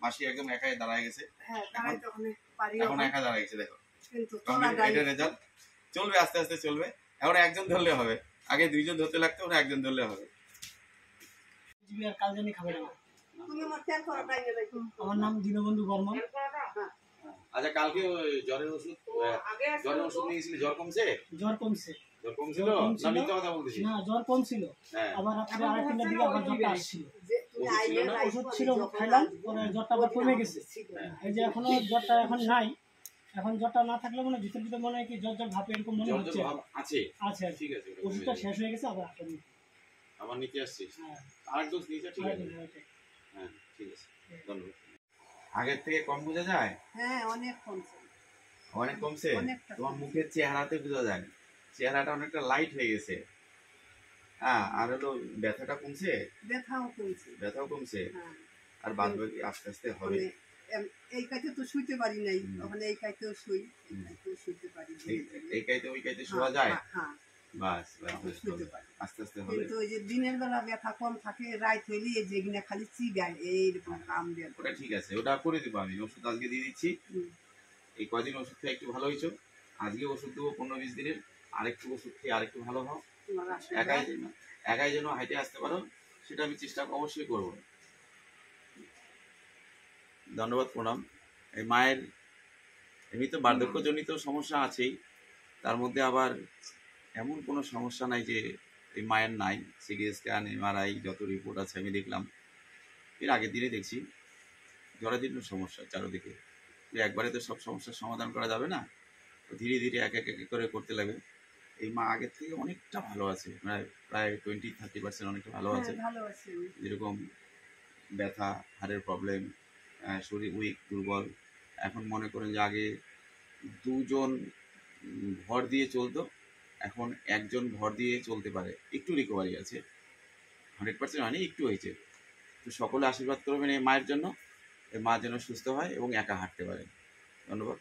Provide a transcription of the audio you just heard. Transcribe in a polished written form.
মাসি একদম একাই দাঁড়ায় গেছে। এখন একা দাঁড়ায় গেছে, দেখো এটা রেজাল্ট। চলবে, আস্তে আস্তে চলবে। এখন একজন ধরলে হবে, আগে দুইজন ধরতে লাগতো, এখন একজন ধরলে হবে। আমার নাম দীনবন্ধু বর্মন। আচ্ছা, কালকে জ্বরের ওষুধ নিয়েছিলি, জ্বর কমছে? জ্বর কমছে। জ্বর কমছিল না মিথ্যা কথা বলতেছিস? না, জ্বর কমছিল, আবার রাত্রে আরেকটার দিকে আবার জ্বরটা আসছিল। ওষুধ ছিল, খাইলাম, পরে জ্বরটা আবার কমে গেছে। এই যে এখনো জ্বরটা এখন নাই। এখন জ্বরটা না থাকলে মানে ভিতর ভিতর মনে হয় কি জ্বর জ্বর ভাবে এরকম মনে হচ্ছে। আছে আছে, ঠিক আছে। ওষুধটা শেষ হয়ে গেছে, আবার নিতে আসছিস? আরেক ডোজ নিয়েছে? ঠিক আছে, হ্যাঁ ঠিক আছে, ধন্যবাদ। আগের থেকে কম বোঝা যায়? হ্যাঁ, অনেক কমছে। অনেক কমছে? তোমার মুখের চেহারাতে বোঝা যায়, চেহারাটা অনেকটা লাইট হয়ে গেছে। হ্যাঁ, আর হলো ব্যথাটা কমছে? ব্যথাও কমছে। আর বাদ বাকি আস্তে আস্তে হবে। এই কাইতে তো শুইতে পারি নাই, ওখানে এই কাইতেও শুইতে পারি, এই কাইতে ওই কাইতে শোয়া যায়। বাস আস্তে আস্তে হবে। কিন্তু ওই যে দিনের বেলা ব্যথা কম থাকে, রাত হইলে যেগুলো খালি চিগায় এইরকম কাম দেয়। ওটা ঠিক আছে, ওটা করে দেবো আমি। ওষুধ আজকে দিয়ে দিচ্ছি। এই কদিন ওষুধ খেয়ে একটু ভালো হয়েছো, আজকে ওষুধ দেবো 15-20 দিনের। আরেকটু ওষুধ খেয়ে আরেকটু ভালো হও। একাই যেন হাইটে আসতে পারো, সেটা আমি চেষ্টা অবশ্যই করবো। ধন্যবাদ, প্রণাম। এই মায়ের এমনি তো বার্ধক্যজনিত সমস্যা আছেই, তার মধ্যে আবার এমন কোনো সমস্যা নাই যে এই মায়ের নাই। সিটি স্ক্যান, এমআরআই যত রিপোর্ট আছে আমি দেখলাম, এর আগের দিনে দেখছি জরাজীর্ণ সমস্যা চারোদিকে। একবারে তো সব সমস্যার সমাধান করা যাবে না, ধীরে ধীরে এক এক করে করতে লাগবে। এই মা আগের থেকে অনেকটা ভালো আছে, প্রায় 20-30% অনেকটা ভালো আছে। যেরকম ব্যথা, হাড়ের প্রবলেম, শরীর উইক, দুর্বল। এখন মনে করেন যে আগে দুজন ভর দিয়ে চলতো, এখন একজন ভর দিয়ে চলতে পারে। একটু রিকভারি আছে, 100% হয়নি, একটু হয়েছে। তো সকলে আশীর্বাদ করবেন এই মায়ের জন্য, এই মা যেন সুস্থ হয় এবং একা হাঁটতে পারে। ধন্যবাদ।